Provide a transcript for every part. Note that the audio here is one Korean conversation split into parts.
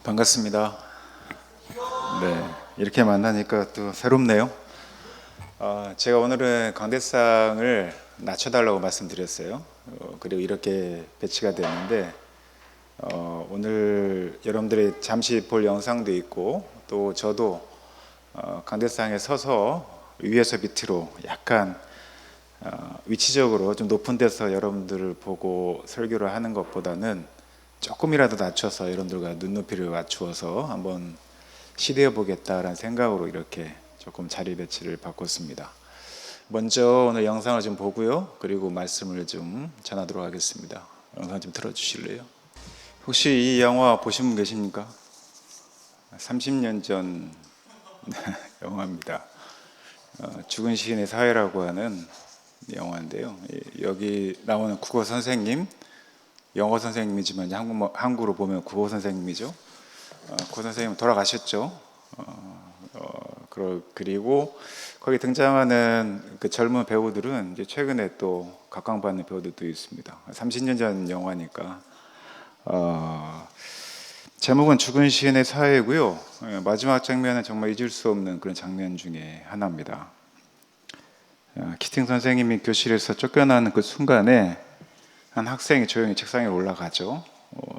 반갑습니다. 네, 이렇게 만나니까 또 새롭네요. 제가 오늘은 강대상을 낮춰달라고 말씀드렸어요. 그리고 이렇게 배치가 됐는데 오늘 여러분들이 잠시 볼 영상도 있고 또 저도 강대상에 서서 위에서 밑으로 약간 위치적으로 좀 높은 데서 여러분들을 보고 설교를 하는 것보다는 조금이라도 낮춰서 여러분들과 눈높이를 맞추어서 한번 시도해 보겠다라는 생각으로 이렇게 조금 자리 배치를 바꿨습니다. 먼저 오늘 영상을 좀 보고요, 그리고 말씀을 좀 전하도록 하겠습니다. 영상 좀 틀어주실래요? 혹시 이 영화 보신 분 계십니까? 30년 전 영화입니다. 죽은 시인의 사회라고 하는 영화인데요. 여기 나오는 국어 선생님, 영어 선생님이지만 한국으로 보면 국어 선생님이죠. 국어 선생님 돌아가셨죠. 그리고 거기 등장하는 그 젊은 배우들은 이제 최근에 또 각광받는 배우들도 있습니다. 30년 전 영화니까. 제목은 죽은 시인의 사회고요. 마지막 장면은 정말 잊을 수 없는 그런 장면 중에 하나입니다. 키팅 선생님이 교실에서 쫓겨나는 그 순간에 한 학생이 조용히 책상에 올라가죠.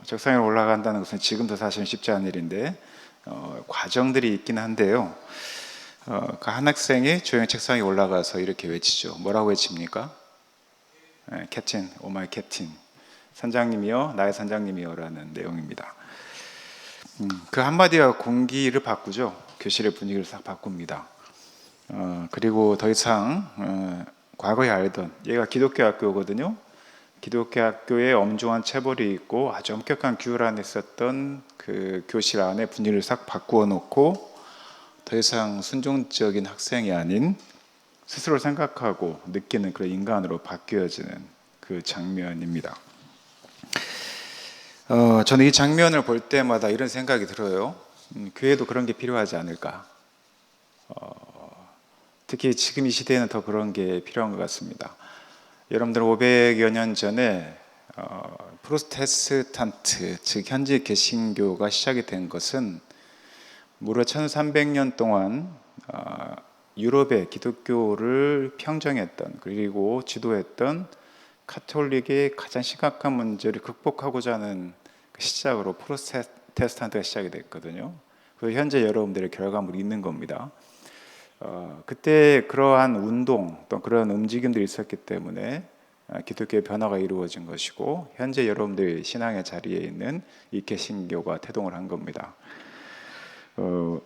책상에 올라간다는 것은 지금도 사실은 쉽지 않은 일인데 과정들이 있긴 한데요. 그 한 학생이 조용히 책상에 올라가서 이렇게 외치죠. 뭐라고 외칩니까? 캡틴, 오 마이 캡틴, 선장님이여, 나의 선장님이여 라는 내용입니다. 그 한마디가 공기를 바꾸죠. 교실의 분위기를 싹 바꿉니다. 그리고 더 이상 과거에 알던, 얘가 기독교 학교거든요. 기독교 학교에 엄중한 체벌이 있고 아주 엄격한 규율 안에 있었던 그 교실 안에 분위기를 싹 바꾸어 놓고 더 이상 순종적인 학생이 아닌 스스로 생각하고 느끼는 그런 인간으로 바뀌어지는 그 장면입니다. 저는 이 장면을 볼 때마다 이런 생각이 들어요. 교회도 그런 게 필요하지 않을까. 특히 지금 이 시대에는 더 그런 게 필요한 것 같습니다. 여러분들 500여 년 전에 프로테스탄트, 즉 현지 개신교가 시작이 된 것은 무려 1300년 동안 유럽의 기독교를 평정했던, 그리고 지도했던 카톨릭의 가장 심각한 문제를 극복하고자 하는 시작으로 프로테스탄트가 시작이 됐거든요. 그래서 현재 여러분들의 결과물이 있는 겁니다. 그때 그러한 운동 또 그런 움직임들이 있었기 때문에 기독교의 변화가 이루어진 것이고 현재 여러분들의 신앙의 자리에 있는 이 개신교가 태동을 한 겁니다.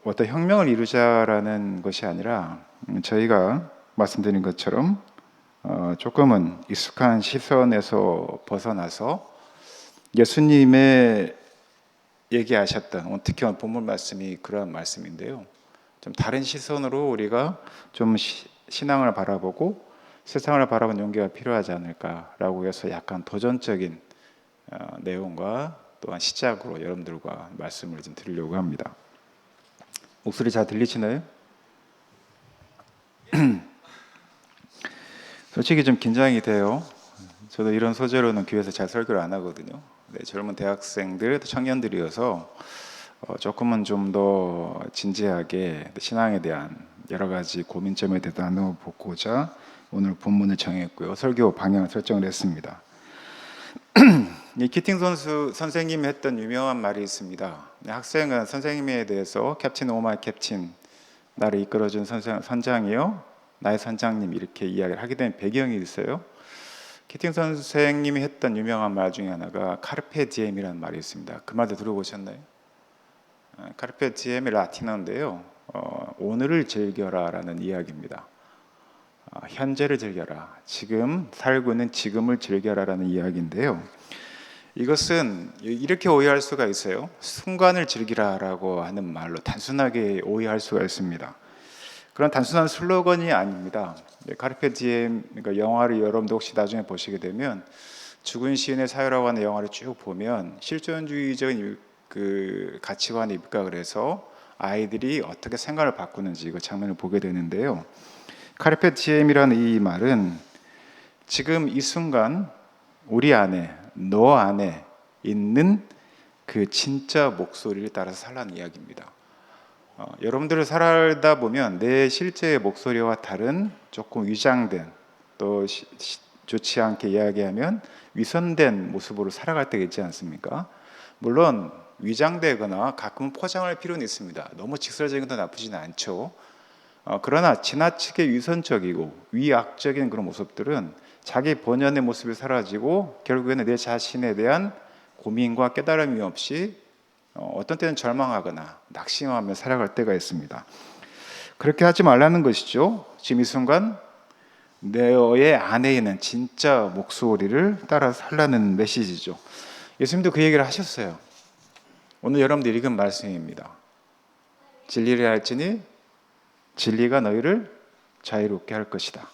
어떤 혁명을 이루자라는 것이 아니라 저희가 말씀드린 것처럼 조금은 익숙한 시선에서 벗어나서 예수님의 얘기하셨던, 특히 오늘 본문 말씀이 그런 말씀인데요, 좀 다른 시선으로 우리가 좀 신앙을 바라보고 세상을 바라보는 용기가 필요하지 않을까라고 해서 약간 도전적인 내용과 또한 시작으로 여러분들과 말씀을 좀 드리려고 합니다. 목소리 잘 들리시나요? 솔직히 좀 긴장이 돼요. 저도 이런 소재로는 교회에서 잘 설교를 안 하거든요. 젊은 대학생들, 청년들이어서 조금은 좀 더 진지하게 신앙에 대한 여러 가지 고민점에 대해서 나눠보고자 오늘 본문을 정했고요. 설교 방향을 설정을 했습니다. 이 키팅 선생님이 했던 유명한 말이 있습니다. 학생은 선생님에 대해서 캡틴 오마이 캡틴, 나를 이끌어준 선장이요, 나의 선장님, 이렇게 이야기를 하게 된 배경이 있어요. 키팅 선생님이 했던 유명한 말 중에 하나가 카르페 디엠이라는 말이 있습니다. 그 말도 들어보셨나요? 카르페 디엠이 라틴어인데요, 오늘을 즐겨라 라는 이야기입니다. 현재를 즐겨라, 지금 살고 있는 지금을 즐겨라 라는 이야기인데요, 이것은 이렇게 오해할 수가 있어요. 순간을 즐기라 라고 하는 말로 단순하게 오해할 수가 있습니다. 그런 단순한 슬로건이 아닙니다. 카르페 디엠, 그러니까 영화를 여러분도 혹시 나중에 보시게 되면 죽은 시인의 사회라고 하는 영화를 쭉 보면 실존주의적인 그 가치관에 입각을 해서 아이들이 어떻게 생각을 바꾸는지 그 장면을 보게 되는데요, 카르페 디엠이라는 이 말은 지금 이 순간 우리 안에, 너 안에 있는 그 진짜 목소리를 따라서 살라는 이야기입니다. 여러분들을 살다 보면 내 실제 목소리와 다른 조금 위장된 또 좋지 않게 이야기하면 위선된 모습으로 살아갈 때가 있지 않습니까? 물론 위장되거나 가끔 포장할 필요는 있습니다. 너무 직설적인 것도 나쁘지는 않죠. 그러나 지나치게 위선적이고 위악적인 그런 모습들은 자기 본연의 모습이 사라지고 결국에는 내 자신에 대한 고민과 깨달음이 없이 어떤 때는 절망하거나 낙심하며 살아갈 때가 있습니다. 그렇게 하지 말라는 것이죠. 지금 이 순간 너의 안에 있는 진짜 목소리를 따라 살라는 메시지죠. 예수님도 그 얘기를 하셨어요. 오늘 여러분들 읽은 말씀입니다. 진리를 알지니 진리가 너희를 자유롭게 할 것이다.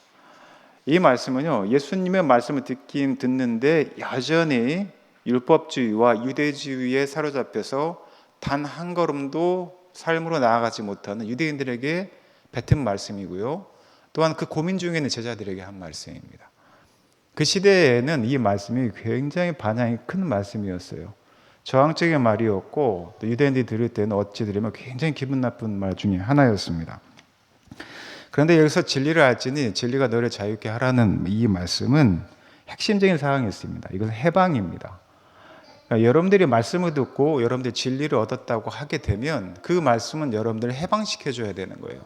이 말씀은요, 예수님의 말씀을 듣는데 여전히 율법주의와 유대주의에 사로잡혀서 단 한 걸음도 삶으로 나아가지 못하는 유대인들에게 뱉은 말씀이고요. 또한 그 고민 중에 있는 제자들에게 한 말씀입니다. 그 시대에는 이 말씀이 굉장히 반향이 큰 말씀이었어요. 저항적인 말이었고 또 유대인들이 들을 때는 어찌 들으면 굉장히 기분 나쁜 말 중에 하나였습니다. 그런데 여기서 진리를 알지니 진리가 너를 자유케 하라는 이 말씀은 핵심적인 사항이 있습니다. 이것은 해방입니다. 그러니까 여러분들이 말씀을 듣고 여러분들이 진리를 얻었다고 하게 되면 그 말씀은 여러분들을 해방시켜줘야 되는 거예요.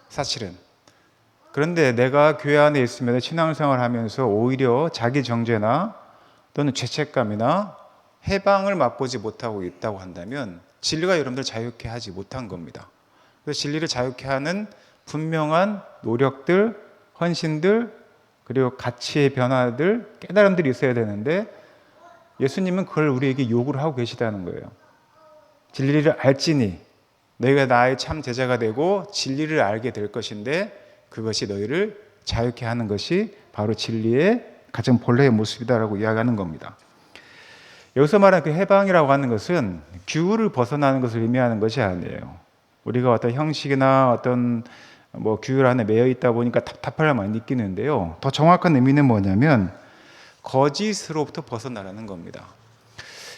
사실은. 그런데 내가 교회 안에 있으면 신앙생활을 하면서 오히려 자기 정죄나 또는 죄책감이나 해방을 맛보지 못하고 있다고 한다면 진리가 여러분들 자유케 하지 못한 겁니다. 그래서 진리를 자유케 하는 분명한 노력들, 헌신들, 그리고 가치의 변화들, 깨달음들이 있어야 되는데 예수님은 그걸 우리에게 요구를 하고 계시다는 거예요. 진리를 알지니 너희가 나의 참 제자가 되고 진리를 알게 될 것인데 그것이 너희를 자유케 하는 것이 바로 진리의 가장 본래의 모습이다라고 이야기하는 겁니다. 여기서 말하는 그 해방이라고 하는 것은 규율을 벗어나는 것을 의미하는 것이 아니에요. 우리가 어떤 형식이나 어떤 규율 안에 매여 있다 보니까 답답함을 많이 느끼는데요. 더 정확한 의미는 뭐냐면 거짓으로부터 벗어나라는 겁니다.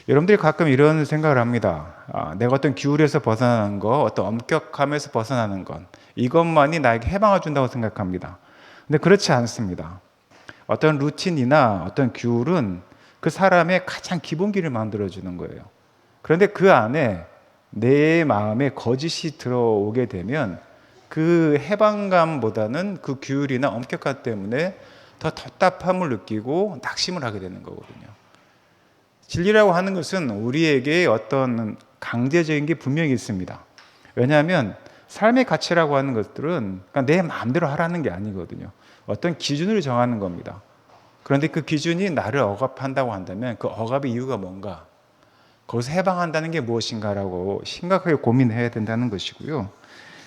여러분들이 가끔 이런 생각을 합니다. 내가 어떤 규율에서 벗어나는 것, 어떤 엄격함에서 벗어나는 것, 이것만이 나에게 해방을 준다고 생각합니다. 근데 그렇지 않습니다. 어떤 루틴이나 어떤 규율은 그 사람의 가장 기본기를 만들어주는 거예요. 그런데 그 안에 내 마음에 거짓이 들어오게 되면 그 해방감보다는 그 규율이나 엄격함 때문에 더 답답함을 느끼고 낙심을 하게 되는 거거든요. 진리라고 하는 것은 우리에게 어떤 강제적인 게 분명히 있습니다. 왜냐하면 삶의 가치라고 하는 것들은 내 마음대로 하라는 게 아니거든요. 어떤 기준을 정하는 겁니다. 그런데 그 기준이 나를 억압한다고 한다면 그 억압의 이유가 뭔가, 거기서 해방한다는 게 무엇인가라고 심각하게 고민해야 된다는 것이고요.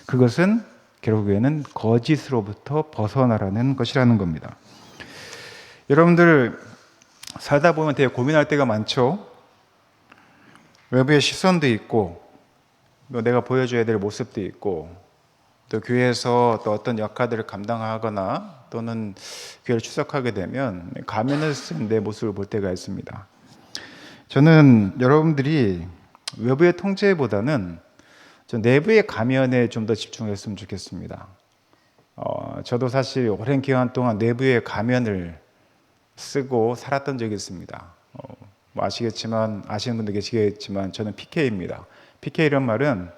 그것은 결국에는 거짓으로부터 벗어나라는 것이라는 겁니다. 여러분들 살다 보면 되게 고민할 때가 많죠. 외부의 시선도 있고 또 내가 보여줘야 될 모습도 있고 또 교회에서 또 어떤 역할들을 감당하거나 또는 교회를 출석하게 되면 가면을 쓴 내 모습을 볼 때가 있습니다. 저는 여러분들이 외부의 통제보다는 내부의 가면에 좀 더 집중했으면 좋겠습니다. 저도 사실 오랜 기간 동안 내부의 가면을 쓰고 살았던 적이 있습니다. 아시겠지만 아시는 분도 계시겠지만 저는 PK입니다. PK 이런 말은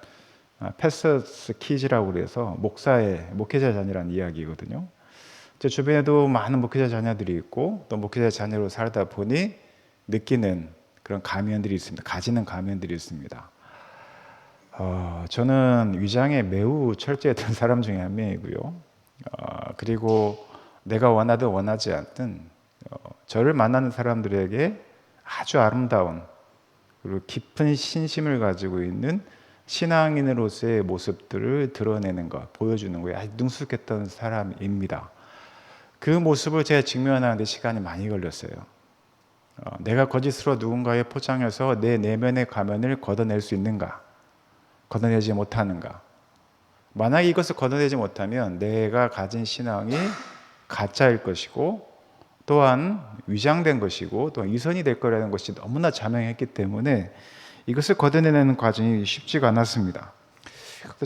패서스 키즈라고 그래서 목회자 자녀라는 이야기거든요. 제 주변에도 많은 목회자 자녀들이 있고 또 목회자 자녀로 살다 보니 느끼는 그런 가면들이 있습니다. 가지는 가면들이 있습니다. 저는 위장에 매우 철저했던 사람 중에 한 명이고요. 그리고 내가 원하든 원하지 않든 저를 만나는 사람들에게 아주 아름다운 그리고 깊은 신심을 가지고 있는 신앙인으로서의 모습들을 드러내는 것, 보여주는 거에 아주 능숙했던 사람입니다. 그 모습을 제가 직면하는데 시간이 많이 걸렸어요. 내가 거짓으로 누군가에 포장해서 내 내면의 가면을 걷어낼 수 있는가? 걷어내지 못하는가? 만약에 이것을 걷어내지 못하면 내가 가진 신앙이 가짜일 것이고 또한 위장된 것이고 또한 위선이 될 거라는 것이 너무나 자명했기 때문에 이것을 걷어내는 과정이 쉽지가 않았습니다.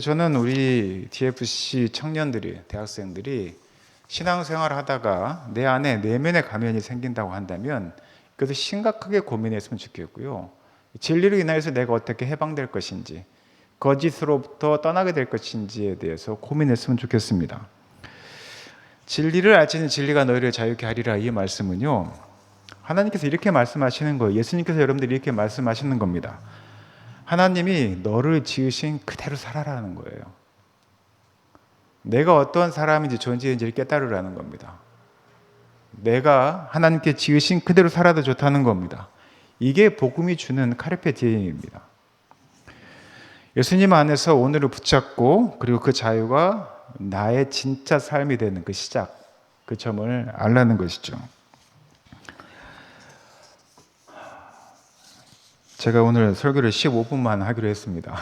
저는 우리 DFC 청년들이, 대학생들이 신앙생활을 하다가 내 안에 내면의 가면이 생긴다고 한다면 그것을 심각하게 고민했으면 좋겠고요. 진리로 인하여서 내가 어떻게 해방될 것인지, 거짓으로부터 떠나게 될 것인지에 대해서 고민했으면 좋겠습니다. 진리를 알지는 진리가 너희를 자유케 하리라, 이 말씀은요, 하나님께서 이렇게 말씀하시는 거예요. 예수님께서 여러분들이 이렇게 말씀하시는 겁니다. 하나님이 너를 지으신 그대로 살아라는 거예요. 내가 어떤 사람인지 존재인지를 깨달으라는 겁니다. 내가 하나님께 지으신 그대로 살아도 좋다는 겁니다. 이게 복음이 주는 카르페 디엠입니다. 예수님 안에서 오늘을 붙잡고 그리고 그 자유가 나의 진짜 삶이 되는 그 시작, 그 점을 알라는 것이죠. 제가 오늘 설교를 15분만 하기로 했습니다.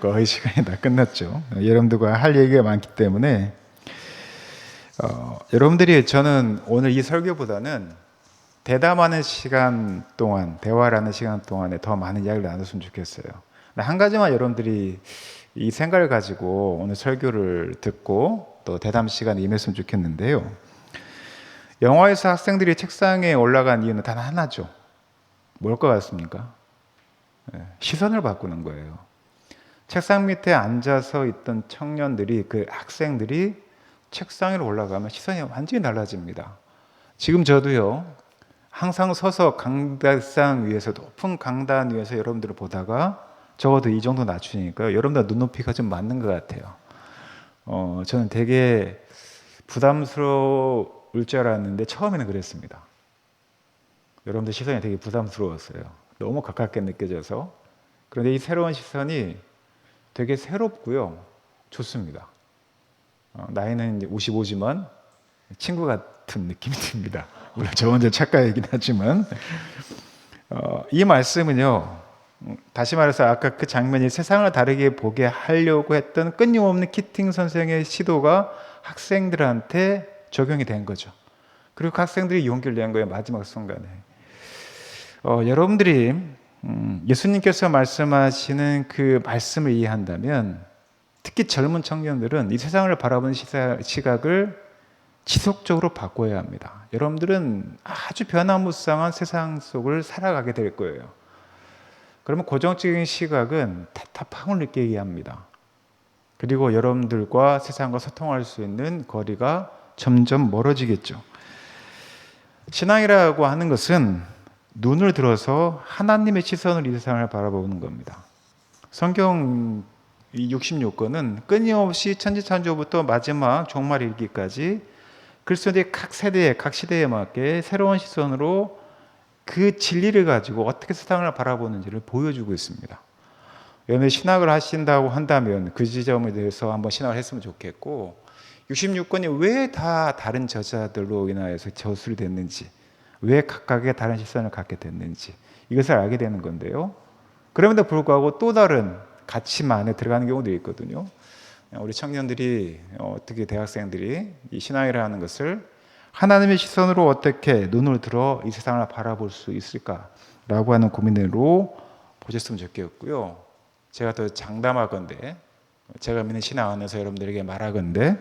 거의 시간이 다 끝났죠. 여러분들과 할 얘기가 많기 때문에 여러분들이, 저는 오늘 이 설교보다는 대담하는 시간 동안, 대화라는 시간 동안에 더 많은 이야기를 나눴으면 좋겠어요. 한 가지만 여러분들이 이 생각을 가지고 오늘 설교를 듣고 또 대담 시간에 임했으면 좋겠는데요. 영화에서 학생들이 책상에 올라간 이유는 단 하나죠. 뭘 것 같습니까? 시선을 바꾸는 거예요. 책상 밑에 앉아서 있던 청년들이, 그 학생들이 책상 위로 올라가면 시선이 완전히 달라집니다. 지금 저도요, 항상 서서 강대상 위에서, 높은 강단 위에서 여러분들을 보다가 적어도 이 정도 낮추니까요, 여러분들 눈높이가 좀 맞는 것 같아요. 저는 되게 부담스러울 줄 알았는데 처음에는 그랬습니다. 여러분들 시선이 되게 부담스러웠어요. 너무 가깝게 느껴져서. 그런데 이 새로운 시선이 되게 새롭고요, 좋습니다. 나이는 이제 55지만 친구 같은 느낌이 듭니다. 물론 저 혼자 착각이긴 하지만 이 말씀은요, 다시 말해서 아까 그 장면이 세상을 다르게 보게 하려고 했던 끊임없는 키팅 선생의 시도가 학생들한테 적용이 된 거죠. 그리고 그 학생들이 용기를 낸 거예요, 마지막 순간에. 여러분들이 예수님께서 말씀하시는 그 말씀을 이해한다면, 특히 젊은 청년들은 이 세상을 바라보는 시각을 지속적으로 바꿔야 합니다. 여러분들은 아주 변화무쌍한 세상 속을 살아가게 될 거예요. 그러면 고정적인 시각은 답답함을 느끼게 합니다. 그리고 여러분들과 세상과 소통할 수 있는 거리가 점점 멀어지겠죠. 신앙이라고 하는 것은 눈을 들어서 하나님의 시선으로 이 세상을 바라보는 겁니다. 성경 66권은 끊임없이 천지창조부터 마지막 종말 이르기까지 그리스도의 각 세대에, 각 시대에 맞게 새로운 시선으로 그 진리를 가지고 어떻게 세상을 바라보는지를 보여주고 있습니다. 여러분이 신학을 하신다고 한다면 그 지점에 대해서 한번 신학을 했으면 좋겠고, 66권이 왜 다 다른 저자들로 인하여서 저술됐는지, 왜 각각의 다른 시선을 갖게 됐는지, 이것을 알게 되는 건데요. 그럼에도 불구하고 또 다른 가치만 안에 들어가는 경우도 있거든요. 우리 청년들이, 어떻게 대학생들이 이 신앙이라는 것을 하나님의 시선으로 어떻게 눈을 들어 이 세상을 바라볼 수 있을까라고 하는 고민으로 보셨으면 좋겠고요. 제가 더 장담하건대, 제가 믿는 신앙 안에서 여러분들에게 말하건대,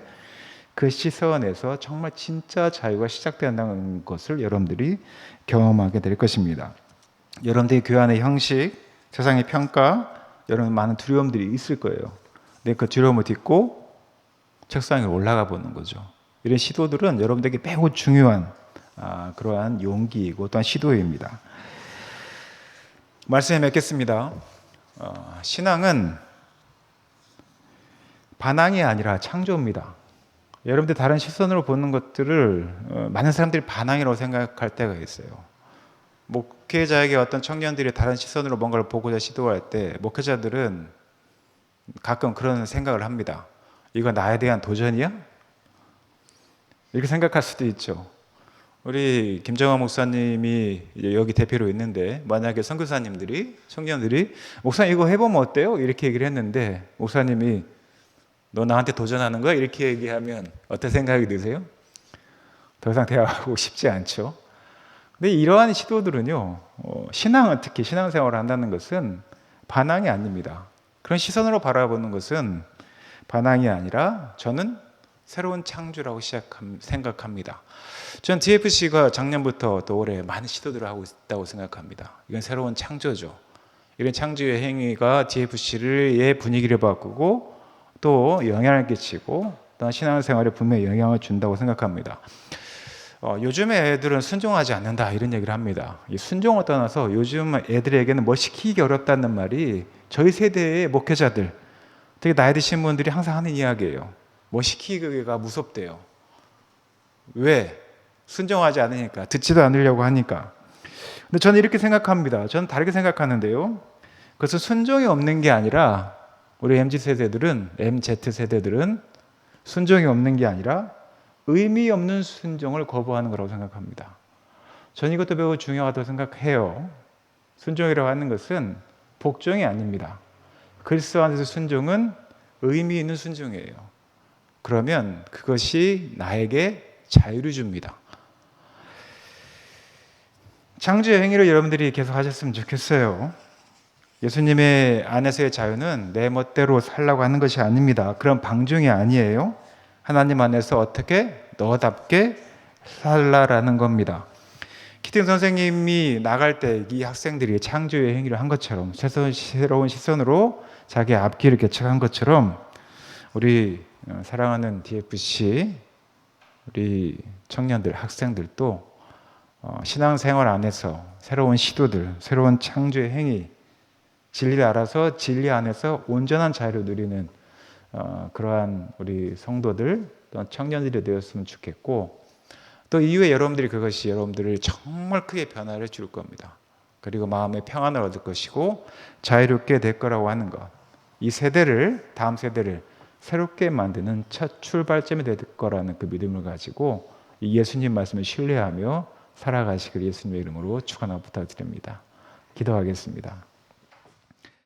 그 시선에서 정말 진짜 자유가 시작된다는 것을 여러분들이 경험하게 될 것입니다. 여러분들의 교회 안의 형식, 세상의 평가, 여러분 많은 두려움들이 있을 거예요. 근데 그 두려움을 딛고 책상에 올라가 보는 거죠. 이런 시도들은 여러분들에게 매우 중요한 그러한 용기이고 또한 시도입니다. 말씀에 맺겠습니다. 신앙은 반항이 아니라 창조입니다. 여러분들 다른 시선으로 보는 것들을 많은 사람들이 반항이라고 생각할 때가 있어요. 목회자에게 어떤 청년들이 다른 시선으로 뭔가를 보고자 시도할 때 목회자들은 가끔 그런 생각을 합니다. 이거 나에 대한 도전이야? 이렇게 생각할 수도 있죠. 우리 김정환 목사님이 여기 대표로 있는데, 만약에 선교사님들이, 청년들이 목사님 이거 해보면 어때요? 이렇게 얘기를 했는데 목사님이 너 나한테 도전하는 거야? 이렇게 얘기하면 어떤 생각이 드세요? 더 이상 대화하고 싶지 않죠. 근데 이러한 시도들은요, 신앙은, 특히 신앙생활을 한다는 것은 반항이 아닙니다. 그런 시선으로 바라보는 것은 반항이 아니라 저는 새로운 창조라고 생각합니다. 전 DFC가 작년부터 또 올해 많은 시도들을 하고 있다고 생각합니다. 이건 새로운 창조죠. 이런 창조의 행위가 DFC의 분위기를 바꾸고 또 영향을 끼치고 또 신앙생활에 분명히 영향을 준다고 생각합니다. 요즘에 애들은 순종하지 않는다 이런 얘기를 합니다. 이 순종을 떠나서 요즘 애들에게는 뭐 시키기 어렵다는 말이 저희 세대의 목회자들, 되게 나이 드신 분들이 항상 하는 이야기예요. 뭐 시키기가 무섭대요. 왜? 순종하지 않으니까, 듣지도 않으려고 하니까. 근데 저는 이렇게 생각합니다. 저는 다르게 생각하는데요. 그것은 순종이 없는 게 아니라 우리 MZ세대들은 순종이 없는 게 아니라 의미 없는 순종을 거부하는 거라고 생각합니다. 저는 이것도 매우 중요하다고 생각해요. 순종이라고 하는 것은 복종이 아닙니다. 그리스도 안에서 순종은 의미 있는 순종이에요. 그러면 그것이 나에게 자유를 줍니다. 창조의 행위를 여러분들이 계속 하셨으면 좋겠어요. 예수님의 안에서의 자유는 내 멋대로 살라고 하는 것이 아닙니다. 그런 방종이 아니에요. 하나님 안에서 어떻게 너답게 살라라는 겁니다. 키팅 선생님이 나갈 때 이 학생들이 창조의 행위를 한 것처럼 새로운 시선으로 자기 앞길을 개척한 것처럼 우리 사랑하는 DFC 우리 청년들, 학생들도 신앙생활 안에서 새로운 시도들, 새로운 창조의 행위, 진리를 알아서 진리 안에서 온전한 자유를 누리는 그러한 우리 성도들 또는 청년들이 되었으면 좋겠고, 또 이후에 여러분들이 그것이 여러분들을 정말 크게 변화를 줄 겁니다. 그리고 마음의 평안을 얻을 것이고 자유롭게 될 거라고 하는 것, 이 세대를, 다음 세대를 새롭게 만드는 첫 출발점이 될 거라는 그 믿음을 가지고 이 예수님 말씀을 신뢰하며 살아가시길 예수님의 이름으로 축원하고 부탁드립니다. 기도하겠습니다.